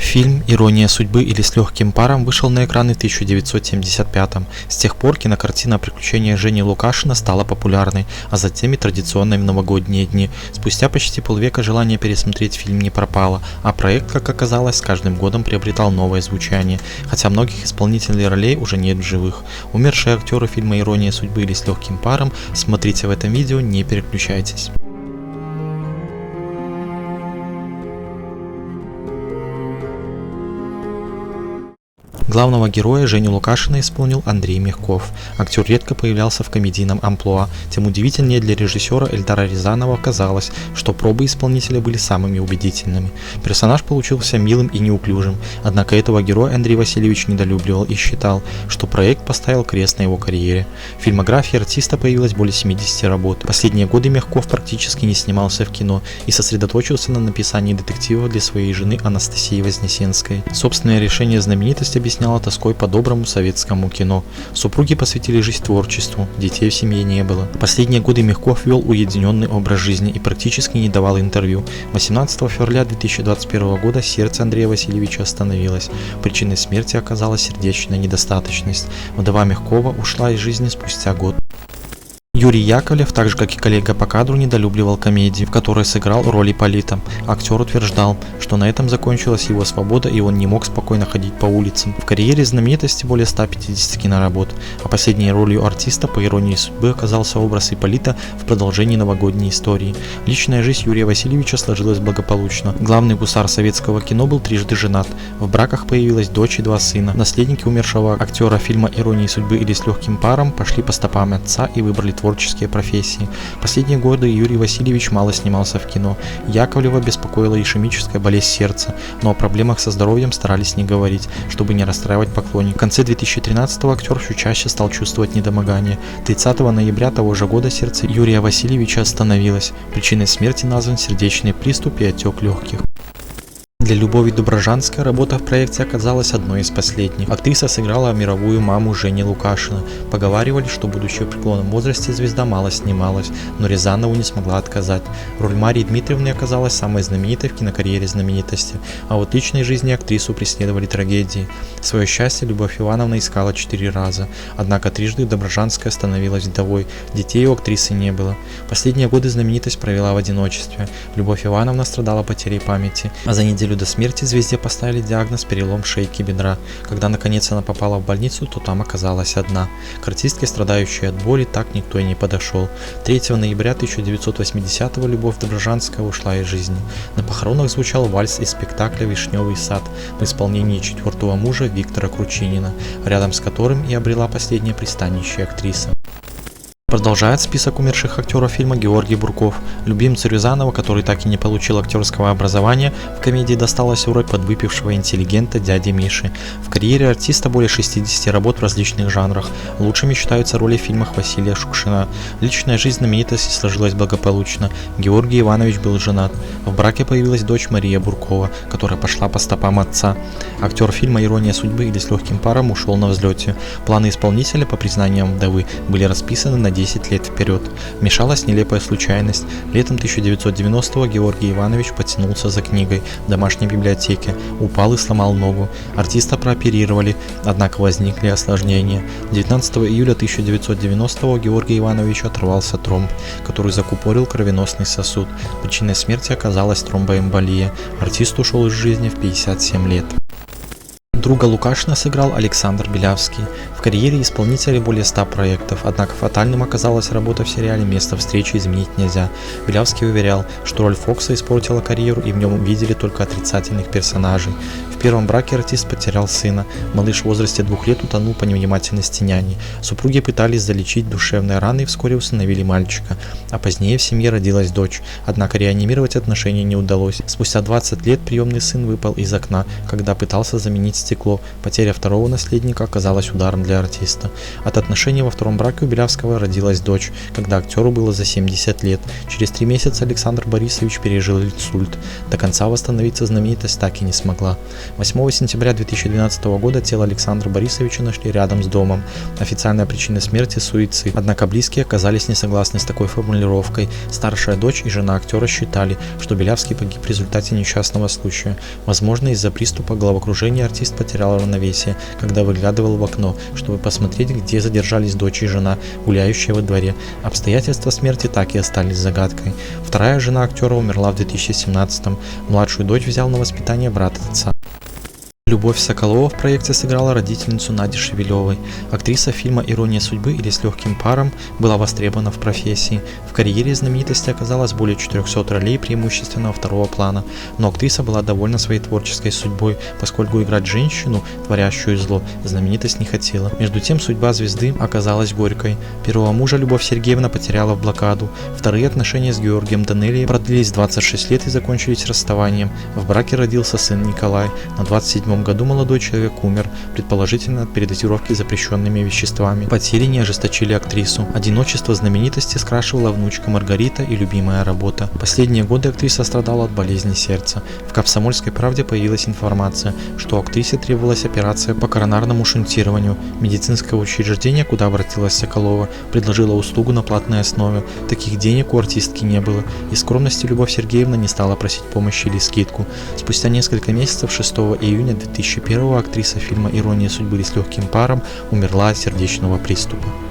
Фильм «Ирония судьбы» или «С легким паром» вышел на экраны в 1975-м. С тех пор кинокартина о приключениях Жени Лукашина стала популярной, а затем и традиционной в новогодние дни. Спустя почти полвека желание пересмотреть фильм не пропало, а проект, как оказалось, с каждым годом приобретал новое звучание, хотя многих исполнителей ролей уже нет в живых. Умершие актеры фильма «Ирония судьбы» или «С легким паром» смотрите в этом видео, не переключайтесь. Главного героя Женю Лукашина исполнил Андрей Мягков. Актер редко появлялся в комедийном амплуа, тем удивительнее для режиссера Эльдара Рязанова казалось, что пробы исполнителя были самыми убедительными. Персонаж получился милым и неуклюжим, однако этого героя Андрей Васильевич недолюбливал и считал, что проект поставил крест на его карьере. В фильмографии артиста появилось более 70 работ. Последние годы Мягков практически не снимался в кино и сосредоточился на написании детективов для своей жены Анастасии Вознесенской. Собственное решение знаменитости объясняла тоской по доброму советскому кино. Супруги посвятили жизнь творчеству, детей в семье не было. Последние годы Мягков вел уединенный образ жизни и практически не давал интервью. 18 февраля 2021 года сердце Андрея Васильевича остановилось. Причиной смерти оказалась сердечная недостаточность. Вдова Мягкова ушла из жизни спустя год. Юрий Яковлев, так же как и коллега по кадру, недолюбливал комедии, в которой сыграл роль Ипполита. Актер утверждал, что на этом закончилась его свобода и он не мог спокойно ходить по улицам. В карьере знаменитости более 150 киноработ, а последней ролью артиста, по иронии судьбы, оказался образ Ипполита в продолжении новогодней истории. Личная жизнь Юрия Васильевича сложилась благополучно. Главный гусар советского кино был трижды женат. В браках появилась дочь и два сына. Наследники умершего актера фильма «Ирония судьбы» или «С легким паром» пошли по стопам отца и выбрали творческие профессии. Последние годы Юрий Васильевич мало снимался в кино. Яковлева беспокоила ишемическая болезнь сердца, но о проблемах со здоровьем старались не говорить, чтобы не расстраивать поклонников. В конце 2013-го актер все чаще стал чувствовать недомогание. 30 ноября того же года сердце Юрия Васильевича остановилось. Причиной смерти назван сердечный приступ и отек легких. Для Любови Доброжанской работа в проекте оказалась одной из последних. Актриса сыграла мировую маму Жени Лукашина. Поговаривали, что будучи в преклонном возрасте звезда мало снималась, но Рязанову не смогла отказать. Роль Марии Дмитриевны оказалась самой знаменитой в кинокарьере знаменитости, а вот в личной жизни актрису преследовали трагедии. Свое счастье Любовь Ивановна искала 4 раза, однако трижды Доброжанская становилась вдовой, детей у актрисы не было. Последние годы знаменитость провела в одиночестве. Любовь Ивановна страдала потерей памяти, а за неделю до смерти звезде поставили диагноз перелом шейки бедра. Когда наконец она попала в больницу, то там оказалась одна. К артистке, страдающей от боли, так никто и не подошел. 3 ноября 1980-го Любовь Доброжанская ушла из жизни. На похоронах звучал вальс из спектакля «Вишневый сад» в исполнении 4-го мужа Виктора Кручинина, рядом с которым и обрела последнее пристанище актриса. Продолжает список умерших актеров фильма Георгий Бурков. Любимцу Рязанова, который так и не получил актерского образования, в комедии досталась роль подвыпившего интеллигента дяди Миши. В карьере артиста более 60 работ в различных жанрах. Лучшими считаются роли в фильмах Василия Шукшина. Личная жизнь знаменитости сложилась благополучно. Георгий Иванович был женат. В браке появилась дочь Мария Буркова, которая пошла по стопам отца. Актер фильма «Ирония судьбы» или «С легким паром» ушел на взлете. Планы исполнителя, по признаниям вдовы, были расписаны на 10 лет вперед. Вмешалась нелепая случайность. Летом 1990-го Георгий Иванович потянулся за книгой в домашней библиотеке, упал и сломал ногу. Артиста прооперировали, однако возникли осложнения. 19 июля 1990-го Георгий Иванович оторвался тромб, который закупорил кровеносный сосуд. Причиной смерти оказалась тромбоэмболия. Артист ушел из жизни в 57 лет. Друга Лукашина сыграл Александр Белявский. В карьере исполнителя более 100 проектов, однако фатальным оказалась работа в сериале «Место встречи изменить нельзя». Белявский уверял, что роль Фокса испортила карьеру и в нем видели только отрицательных персонажей. В первом браке артист потерял сына. Малыш в возрасте 2 лет утонул по невнимательности няни. Супруги пытались залечить душевные раны и вскоре усыновили мальчика, а позднее в семье родилась дочь. Однако реанимировать отношения не удалось. Спустя 20 лет приемный сын выпал из окна, когда пытался заменить стекло. Потеря второго наследника оказалась ударом для для артиста. От отношений во втором браке у Белявского родилась дочь, когда актеру было за 70 лет. Через 3 месяца Александр Борисович пережил инсульт. До конца восстановиться знаменитость так и не смогла. 8 сентября 2012 года тело Александра Борисовича нашли рядом с домом. Официальная причина смерти – суицид. Однако близкие оказались не согласны с такой формулировкой. Старшая дочь и жена актера считали, что Белявский погиб в результате несчастного случая. Возможно, из-за приступа головокружения артист потерял равновесие, когда выглядывал в окно, чтобы посмотреть, где задержались дочь и жена, гуляющие во дворе. Обстоятельства смерти так и остались загадкой. Вторая жена актера умерла в 2017-м. Младшую дочь взял на воспитание брат отца. Любовь Соколова в проекте сыграла родительницу Нади Шевелевой. Актриса фильма «Ирония судьбы» или «С легким паром» была востребована в профессии. В карьере знаменитости оказалось более 400 ролей преимущественно второго плана, но актриса была довольна своей творческой судьбой, поскольку играть женщину, творящую зло, знаменитость не хотела. Между тем судьба звезды оказалась горькой. Первого мужа Любовь Сергеевна потеряла в блокаду. Вторые отношения с Георгием Данелием продлились 26 лет и закончились расставанием. В браке родился сын Николай. На 27-м году молодой человек умер, предположительно от передозировки запрещенными веществами. Потери не ожесточили актрису. Одиночество знаменитости скрашивала внучка Маргарита и любимая работа. Последние годы актриса страдала от болезни сердца. В «Комсомольской правде» появилась информация, что актрисе требовалась операция по коронарному шунтированию. Медицинское учреждение, куда обратилась Соколова, предложило услугу на платной основе. Таких денег у артистки не было. Из скромности Любовь Сергеевна не стала просить помощи или скидку. Спустя несколько месяцев, 6 июня 2001-го, актриса фильма «Ирония судьбы» с легким паром умерла от сердечного приступа.